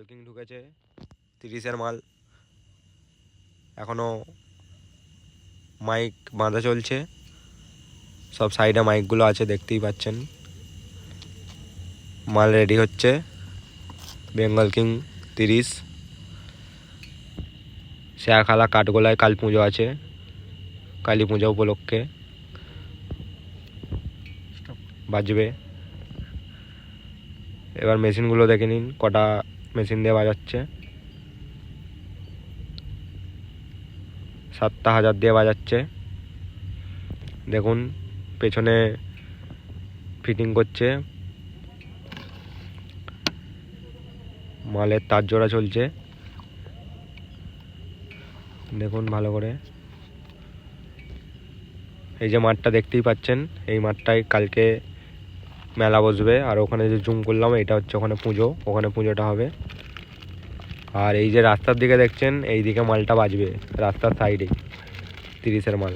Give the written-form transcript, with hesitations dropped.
King ঢুকেছে 30-এর মাল। এখনো মাইক বাঁধা চলছে, সব সাইডে মাইকগুলো আছে দেখতেই পাচ্ছেন। মাল রেডি হচ্ছে। বেঙ্গল কিং 30 শেয়াখালা কাঠগোলায় কাল পুজো আছে, কালী পুজো উপলক্ষে বাজবে। এবার মেশিনগুলো দেখে নিন, কটা মেশিন দিয়ে বাজাচ্ছে। 7টা হাজার দিয়ে বাজাচ্ছে। দেখুন পেছনে ফিটিং করছে, মালের তার জোড়া চলছে। দেখুন ভালো করে। এই যে মাঠটা দেখতেই পাচ্ছেন, এই মাঠটায় কালকে মেলা বসবে। আর ওখানে যে জুম করলাম, এটা হচ্ছে ওখানে পুজো, ওখানে পুজোটা হবে। আর এই যে রাস্তার দিকে দেখছেন, এই দিকে মালটা বাজবে রাস্তার সাইডে 30-এর মাল।